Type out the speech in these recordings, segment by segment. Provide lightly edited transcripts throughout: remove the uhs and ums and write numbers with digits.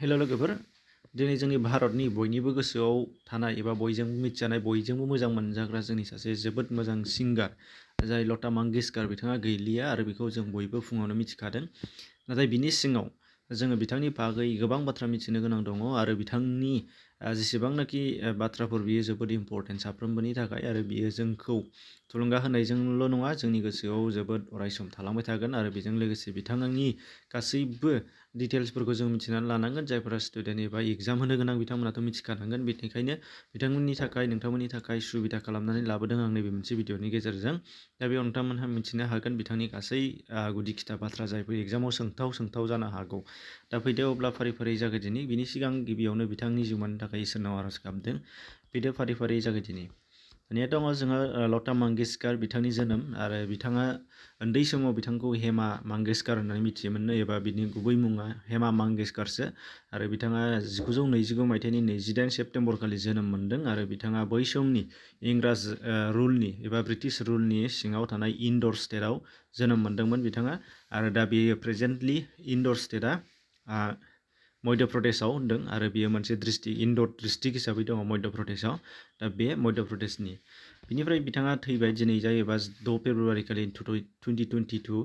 हेल' लोगोफोर दिनै जोंनि भारतनि बयनिबो गोसोआव थानाय एबा बयजोंबो मिथिजानाय बयजोंबो मोजां मोनजाग्रा जोंनि सासे जोबोद मोजां सिंगार जाय लता मंगेशकर बिथाङा गैलिया आरो बेखौ जों बयबो फुङावनो मिथिखादों नाथाय बिनि सिङाव जोङो बिथांनि बागै गोबां बाथ्रा मिथिनो गोनां दङ आरो बिथांनि जेसेबांनाखि बाथ्राफोर बियो जोबोद इम्परटेन्ट साफ्रोमबोनि थाखाय आरो बियो जोंखौ थुलुंगा होनायजोंल' नङा जोंनि गोसोआव जोबोद अरायसम थालांबाय थागोन आरो बेजों लोगोसे बिथांनि गासैबो डिटेल्सफोरखौ जों मिथिनानै लानांगोन जायफोरा स्टुडेन्ट एबा एग्जाम होनो गोनां बिथांमोनाथ' मिथिखानांगोन बेनिखायनो बिथांमोननि थाखाय नोंथांमोननि थाखाय सुबिदा खालामनानै लाबोदों आं नैबे मोनसे भिडिअनि गेजेरजों दा बेयाव नोंथांमोनहा मिथिनो हागोन बिथांनि गासै गुदि खिथा बाथ्रा जायफोर एग्जामाव सोंथाव जानो हागौ दा फैदो अब्ला फारि फारि जागायदिनि बिनि सिगां गिबियावनो बिथांनि जिउमानि थाखाय इसोरनाव आरज गाबदों फैदो फारि फारि जागायदिनि दानिया दङ जोंहा लता मंगेशकर बिथांनि जोनोम आरो बिथाङा उन्दै समाव बिथांखौ हेमा मंगेशकर होननानै मिथियोमोन एबा बिनि गुबै मुङा हेमा मंगेशकरसो आरो बिथाङा 1929 मायथाइनि 28 सेप्तेम्बर खालि जोनोम मोन्दों आरो बिथाङा बै समनि इंराज रुलनि एबा ब्रिटिश रुलनि सिङाव थानाय इन्दर स्टेटआव जोनोम मोन्दोंमोन बिथाङा आरो दा बेयो प्रेजेन्टलि इन्दर स्टेटआ मध्य प्रदेशआव होन्दों आरो बेयो मोनसे इन्दर डिस्ट्रिक्ट हिसाबै दङ मध्य प्रदेशआव दा बे मध्य प्रदेशनि बिनिफ्राय बिथाङा थैबाय दिनै जायोबा 6 फेब्रुवारि खालि 2022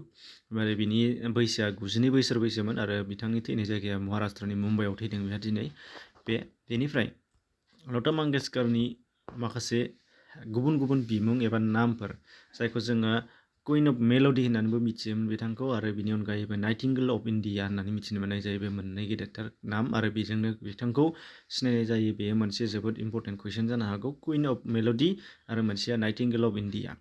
आरो बिनि बैसोआ 92 बोसोर बैसोमोन आरो बिथांनि थैनाय जायगाया महाराष्ट्रनि मुम्बाइआव थैदों बिहा दिनै बेनिफ्राय लता मंगेशकरनि माखासे गुबुन गुबुन बिमुं एबा नामफोर जायखौ जोङो कुइन अफ मेल'डि होननानैबो मिथियोमोन बिथांखौ आरो बिनि अनगायैबो नाइटिंगेल अफ इन्डिया होननानै मिथिनो मोननाय जायो बे मोननै गेदेरथार नाम आरो बेजोंनो बिथांखौ सिनायनाय जायो बेयो मोनसे जोबोद इम्परटेन्ट कुइसन जानो हागौ कुइन अफ मेल'डि आरो मोनसेया नाइटिंगेल अफ इन्डिया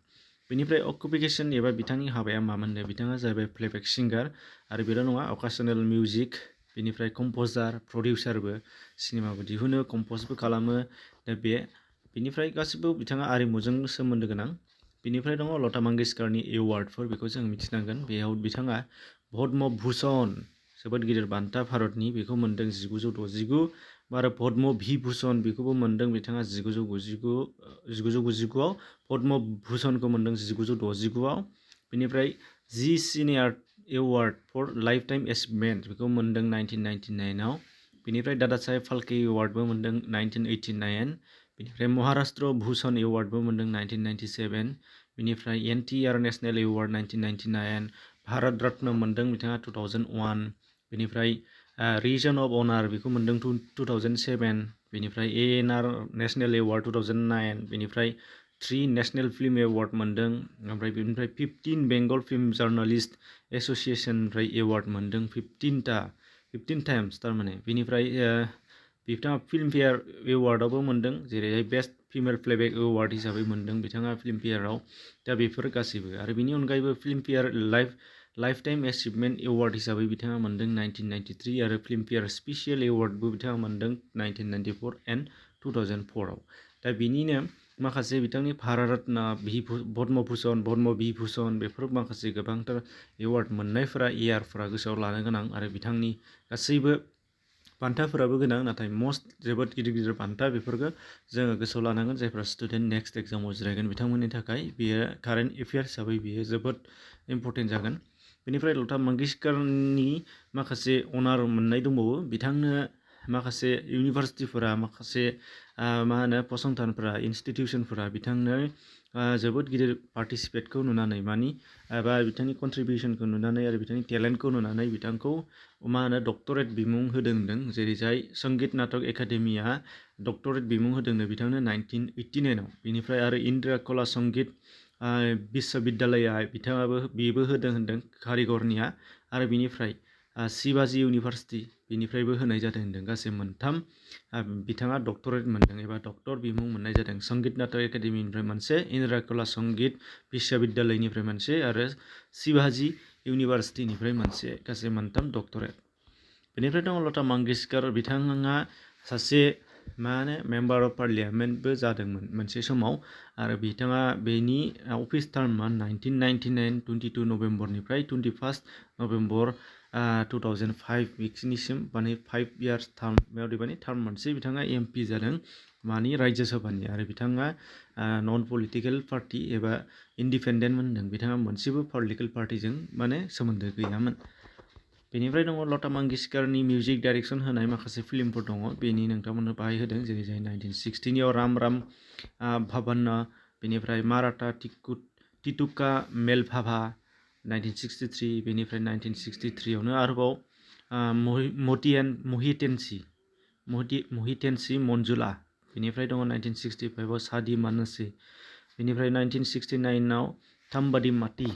बेनिफ्राय अकुपेसन एबा बिथांनि हाबाया मामोननो बिथाङा जाहैबाय प्लेबेक सिंगार आरो बेल' नङा अकेसनेल मिउजिक बेनिफ्राय कम्पजार प्रडिउसारबो सिनेमाबो दिहुनो कम्पजबो खालामो दा बेनिफ्राय गासिबो बिथाङा आरिमुजों सोमोन्दो गोनां बेनिफ्राय दङ लता मंगेशकरनि एवार्डफोर बेखौ जों मिथिनांगोन बेयाव बिथाङा पद्म भुषन जोबोद गिदिर बान्था भारतनि बेखौ मोन्दों 1969 आरो पद्म विभूषण बेखौबो मोन्दों बिथाङा 1999आव पद्म भुषणखौ मोन्दों 1969आव बेनिफ्राय जि senior award for lifetime achievement बेखौ मोन्दों 1999आव बेनिफ्राय दादा साहेब फाल्के एवार्डबो मोन्दों 1989 बेनिफ्राय महाराष्ट्र भुषण एवार्डबो मोन्दों 1997 बेनिफ्राय NTR national award 1999 Bharat Ratna मोन्दों बिथाङा 2001 बेनिफ्राय रिजन अफ अनार बेखौ मोन्दों 2007 बेनिफ्राय ANR नेशनेल एवार्ड 2009 बेनिफ्राय 3 नेशनेल फिल्म एवार्ड मोन्दों ओमफ्राय बेनिफ्राय 15 बेंगल फिल्म जार्नालिस्ट एस'सिएशननिफ्राय एवार्ड मोन्दों 15 टाइम्स थारमाने बेनिफ्राय बिथाङा फिल्मफेयार एवार्डआवबो मोन्दों जेरैहाय बेस्ट फिमेल प्लेबेक एवार्ड हिसाबै मोन्दों बिथाङा फिल्मफेयाराव दा बेफोर गासैबो आरो बेनि अनगायैबो Filmfare life time achievement award हिसाबै बिथाङा मोन्दों 1993 आरो फिल्मफेयार स्पेसियेल एवार्डबो बिथाङा मोन्दों 1994 एन्ड 2004आव दा बिनिनो माखासे बिथांनि भारत रत्न पद्म भुषण पद्म विभूषण बेफोर माखासे गोबांथार एवार्ड मोननायफोरा इयारफोरा गोसोआव लानो गोनां आरो बिथांनि गासैबो बान्थाफोराबो गोनां नाथाय जोबोद गिदिर बान्था बेफोरखौ जोङो गोसोआव लानांगोन जायफ्रा स्टुडेन्ट नेक्स्ट एग्जामाव जिरायगोन बिथांमोननि थाखाय बेयो कारेन्ट एफेयार हिसाबै बेयो जोबोद इम्परटेन्ट जागोन बेनिफ्राय लता मंगेशकरनि माखासे अनार मोननाय दंबावो बिथांनो माखासे इउनिभारसिटिफोरा माखासे फसंथानफोरा इनस्टिटिउसनफोरा बिथांनो जोबोद गिदिर पार्टिसिपेटखौ नुनानै एबा बिथांनि कन्ट्रिबिउसनखौ नुनानै आरो बिथांनि टेलेन्टखौ नुनानै बिथांखौ डक्टरेट बिमुं होदों संगीत नाटक एकाडेमिया डक्टरेट बिमुं होदोंनो बिथांनो 1989आव बेनिफ्राय आरो इन्दिरा कला संगीत विश्वविद्यालया बेबो होदों कारिगरनिया आरो बिनिफ्राय शिवाजी इउनिभार्सिटि बेनिफ्रायबो होनाय जादों होनदों गासै मोनथाम बिथाङा डक्टरेट मोन्दों एबा डक्टर बिमुं मोननाय जादों संगीत नाटक एकाडेमिनिफ्राय मोनसे इन्दिरा कला संगीत विश्वविद्यालयनिफ्राय मोनसे आरो शिवाजी इउनिभार्सिटिनिफ्राय मोनसे गासै मोनथाम डक्टरेट बेनिफ्राय दङ लता मंगेशकर बिथाङा सासे मेम्बार अफ पार्लियामेन्टबो जादोंमोन मोनसे समाव आरो बिथाङा बेनि अफिस टार्मआ 1999 22 नभेम्बरनिफ्राय 21 नभेम्बर 2005 बेखिनिसिम 5 इयार्स टार्म मोनसे बिथाङा MP जादों राज्य सभानि आरो बिथाङा नन पलिटिकेल पार्टि एबा इन्डिपेन्डेन्ट होनदों बिथाङा मोनसेबो पलिटिकेल पार्टिजों सोमोन्दो गैयामोन बेनिफ्राय दङ लता मंगेशकारनि मिउजिक डाइरेक्सन होनाय माखासे फिल्मफोर दङ बेनि नोंथांमोननो बाहाय होदों जेरै जाय 1960नियाव राम राम भाबान्ना बेनिफ्राय माराठा टिटुका मेलभाभा 1963 बेनिफ्राय 1963आवनो आरोबाव मोहितेनसि मन्जुला बेनिफ्राय दङ 1965आव सादि मानसि बेनिफ्राय 1969आव थाम्बादि माति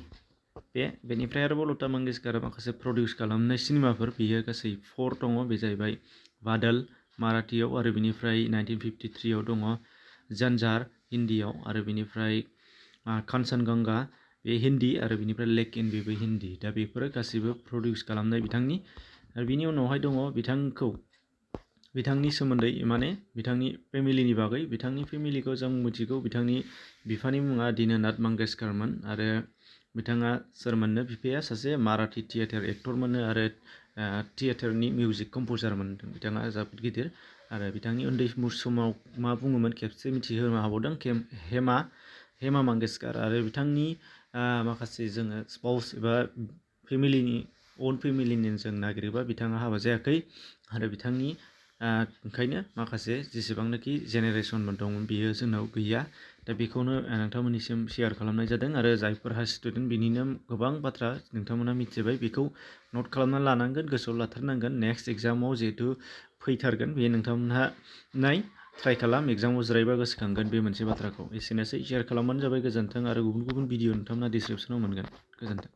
बेनिफ्राय आरोबाव लता मंगेशकारा माखासे प्रडिउस खालामनाय सिनेमाफोर बेयो गासै 4 दङ बे जाहैबाय बादल माराठीआव आरो बेनिफ्राय 1953आव दङ जन्जार हिन्दीआव आरो बेनिफ्राय कान्चनजंगा बे हिन्दी आरो बेनिफ्राय लेक इन बेबो हिन्दी दा बेफोरो गासैबो प्रडिउस खालामनाय बिथांनि आरो बिनि उनावहाय दङ बिथांनि सोमोन्दै माने बिथांनि फेमिलिनि बागै बिथांनि फेमिलिखौ जों मिथिगौ बिथांनि बिफानि मुङा दीननाथ मंगेशकारमोन आरो बिथाङा सोरमोननो बिफाया सासे माराठी थियेटार एक्टरमोननो आरो थियेटारनि मिउजिक कम्प'जारमोन बिथाङा जोबोद गिदिर आरो बिथांनि उन्दै समाव मा बुङोमोन खेबसे मिथिहोनो हाबावदों हेमा मंगेशकार आरो बिथांनि माखासे जोङो स्पाउस एबा फेमिलिनि जों नागिरोबा बिथाङा हाबा जायाखै आरो बिथांनि ओंखायनो माखासे जेसेबांनाखि जेनेरेसनमोन दंमोन बियो जोंनाव गैया दा बेखौनो नोंथांमोननिसिम शेयार खालामनाय जादों आरो जायफोरहा स्टुडेन्ट बिनिनो गोबां बाथ्रा नोंथांमोना मिथिबाय बेखौ नट खालामना लानांगोन गोसोआव लाथारनांगोन नेक्स्ट एग्जामाव जिहेथु फैथारगोन बे नोंथांमोनहा ट्राइ खालाम एग्जामाव जिरायबा गोसोखांगोन बे मोनसे बाथ्राखौ एसेनोसै शेयार खालामबानो जाबाय गोजोन्थों आरो गुबुन भिडिअ नोंथांमोना डिसक्रिपसनाव मोनगोन गोजोन्थों